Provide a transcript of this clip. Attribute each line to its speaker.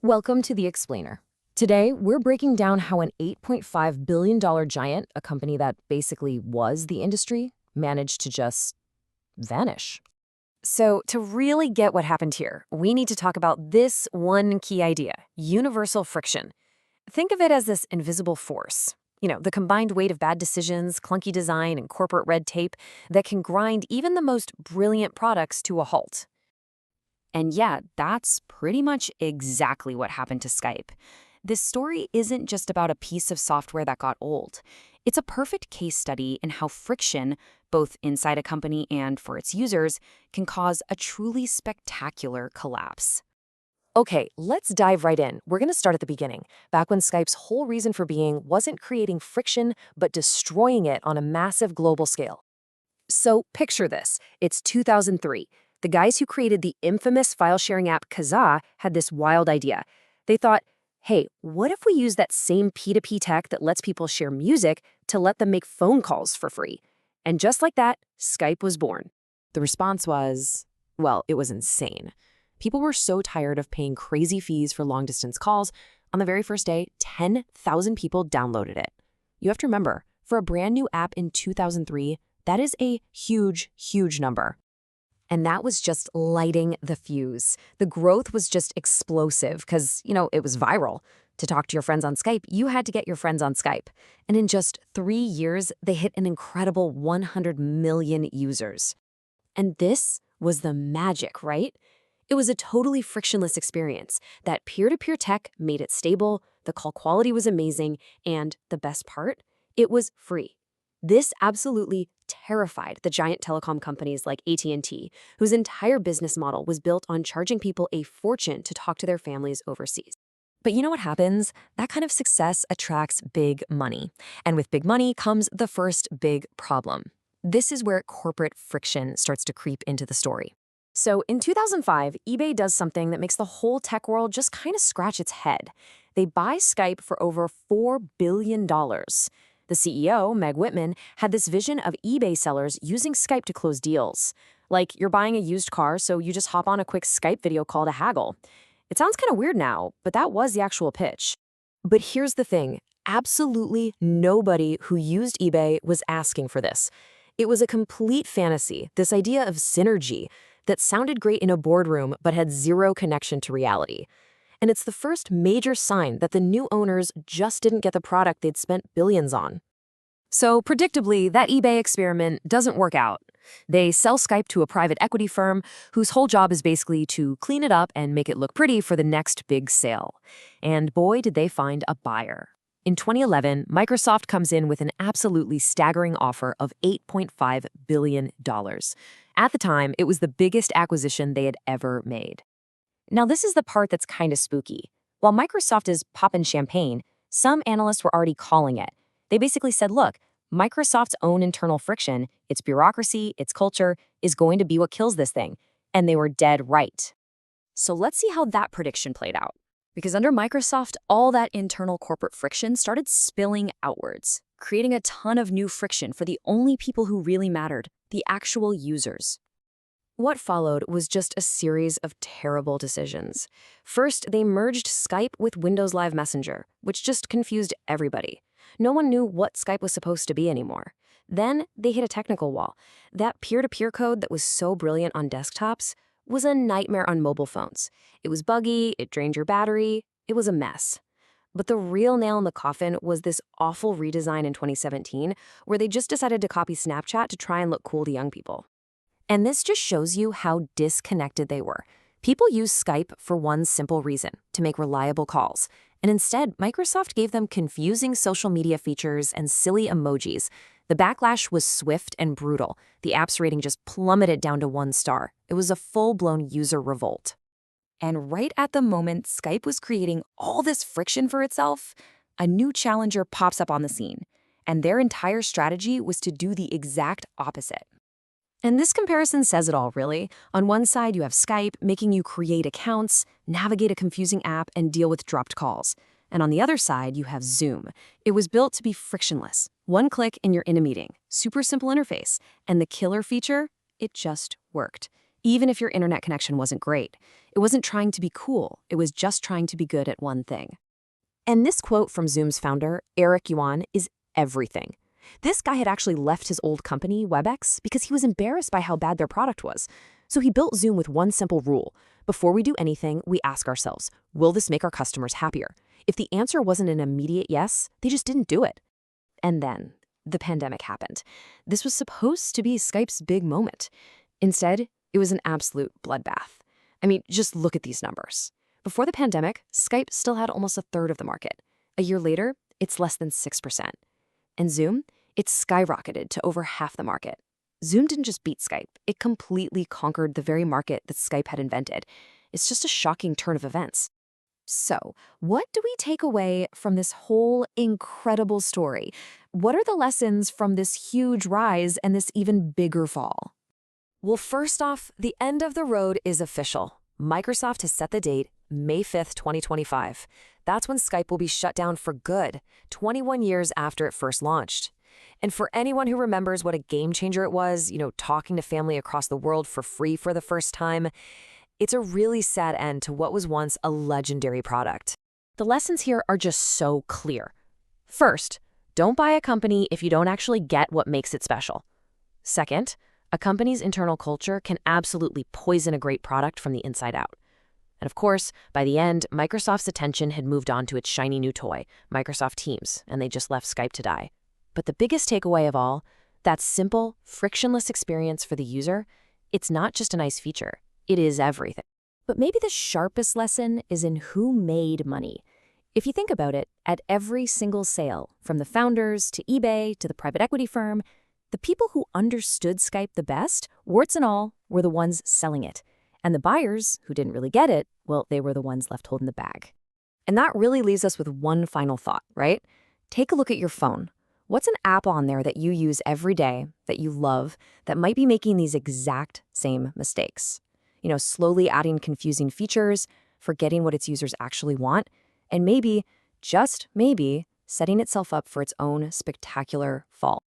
Speaker 1: Welcome to The Explainer. Today, we're breaking down how an $8.5 billion giant, a company that basically was the industry, managed to just vanish. So, to really get what happened here, we need to talk about this one key idea: universal friction. Think of it as this invisible force. The combined weight of bad decisions, clunky design, and corporate red tape that can grind even the most brilliant products to a halt. And yeah, that's pretty much exactly what happened to Skype. This story isn't just about a piece of software that got old. It's a perfect case study in how friction, both inside a company and for its users, can cause a truly spectacular collapse. Okay, let's dive right in. We're going to start at the beginning, back when Skype's whole reason for being wasn't creating friction, but destroying it on a massive global scale. So picture this. It's 2003. The guys who created the infamous file-sharing app Kazaa had this wild idea. They thought, hey, what if we use that same P2P tech that lets people share music to let them make phone calls for free? And just like that, Skype was born.
Speaker 2: The response was, well, it was insane. People were so tired of paying crazy fees for long-distance calls. On the very first day, 10,000 people downloaded it. You have to remember, for a brand new app in 2003, that is a huge, huge number.
Speaker 1: And that was just lighting the fuse. The growth was just explosive because, it was viral. To talk to your friends on Skype, you had to get your friends on Skype. And in just 3 years, they hit an incredible 100 million users. And this was the magic, right? It was a totally frictionless experience. That peer-to-peer tech made it stable, the call quality was amazing, and the best part, it was free. This absolutely terrified the giant telecom companies like AT&T, whose entire business model was built on charging people a fortune to talk to their families overseas. But you know what happens? That kind of success attracts big money. And with big money comes the first big problem. This is where corporate friction starts to creep into the story. So in 2005, eBay does something that makes the whole tech world just kind of scratch its head. They buy Skype for over $4 billion. The CEO, Meg Whitman, had this vision of eBay sellers using Skype to close deals. Like you're buying a used car, so you just hop on a quick Skype video call to haggle. It sounds kind of weird now, but that was the actual pitch. But here's the thing. Absolutely nobody who used eBay was asking for this. It was a complete fantasy, this idea of synergy that sounded great in a boardroom but had zero connection to reality. And it's the first major sign that the new owners just didn't get the product they'd spent billions on. So predictably, that eBay experiment doesn't work out. They sell Skype to a private equity firm whose whole job is basically to clean it up and make it look pretty for the next big sale. And boy, did they find a buyer. In 2011, Microsoft comes in with an absolutely staggering offer of $8.5 billion. At the time, it was the biggest acquisition they had ever made. Now, this is the part that's kind of spooky. While Microsoft is poppin' champagne, some analysts were already calling it. They basically said, look, Microsoft's own internal friction, its bureaucracy, its culture, is going to be what kills this thing. And they were dead right. So let's see how that prediction played out. Because under Microsoft, all that internal corporate friction started spilling outwards, creating a ton of new friction for the only people who really mattered, the actual users. What followed was just a series of terrible decisions. First, they merged Skype with Windows Live Messenger, which just confused everybody. No one knew what Skype was supposed to be anymore. Then, they hit a technical wall. That peer-to-peer code that was so brilliant on desktops was a nightmare on mobile phones. It was buggy, it drained your battery, it was a mess. But the real nail in the coffin was this awful redesign in 2017, where they just decided to copy Snapchat to try and look cool to young people. And this just shows you how disconnected they were. People use Skype for one simple reason, to make reliable calls. And instead, Microsoft gave them confusing social media features and silly emojis. The backlash was swift and brutal. The app's rating just plummeted down to 1 star. It was a full-blown user revolt. And right at the moment Skype was creating all this friction for itself, a new challenger pops up on the scene. And their entire strategy was to do the exact opposite. And this comparison says it all, really. On one side, you have Skype making you create accounts, navigate a confusing app, and deal with dropped calls. And on the other side, you have Zoom. It was built to be frictionless. One click and you're in a meeting. Super simple interface. And the killer feature? It just worked. even if your internet connection wasn't great. It wasn't trying to be cool, it was just trying to be good at one thing.
Speaker 2: And this quote from Zoom's founder, Eric Yuan, is everything. This guy had actually left his old company, WebEx, because he was embarrassed by how bad their product was. So he built Zoom with one simple rule. Before we do anything, we ask ourselves, will this make our customers happier? If the answer wasn't an immediate yes, they just didn't do it.
Speaker 1: And then the pandemic happened. This was supposed to be Skype's big moment. Instead, it was an absolute bloodbath. I mean, just look at these numbers. Before the pandemic, Skype still had almost a third of the market. A year later, it's less than 6%. And Zoom, it skyrocketed to over half the market. Zoom didn't just beat Skype, it completely conquered the very market that Skype had invented. It's just a shocking turn of events. So, what do we take away from this whole incredible story? What are the lessons from this huge rise and this even bigger fall?
Speaker 2: Well, first off, the end of the road is official. Microsoft has set the date, May 5th, 2025. That's when Skype will be shut down for good, 21 years after it first launched. And for anyone who remembers what a game changer it was, talking to family across the world for free for the first time, it's a really sad end to what was once a legendary product. The lessons here are just so clear. First, don't buy a company if you don't actually get what makes it special. Second, a company's internal culture can absolutely poison a great product from the inside out. And of course, by the end, Microsoft's attention had moved on to its shiny new toy, Microsoft Teams, and they just left Skype to die. But the biggest takeaway of all, that simple, frictionless experience for the user, it's not just a nice feature, it is everything.
Speaker 1: But maybe the sharpest lesson is in who made money. If you think about it, at every single sale, from the founders to eBay to the private equity firm, the people who understood Skype the best, warts and all, were the ones selling it. And the buyers, who didn't really get it, well, they were the ones left holding the bag. And that really leaves us with one final thought, right? Take a look at your phone. What's an app on there that you use every day, that you love, that might be making these exact same mistakes? Slowly adding confusing features, forgetting what its users actually want, and maybe, just maybe, setting itself up for its own spectacular fall.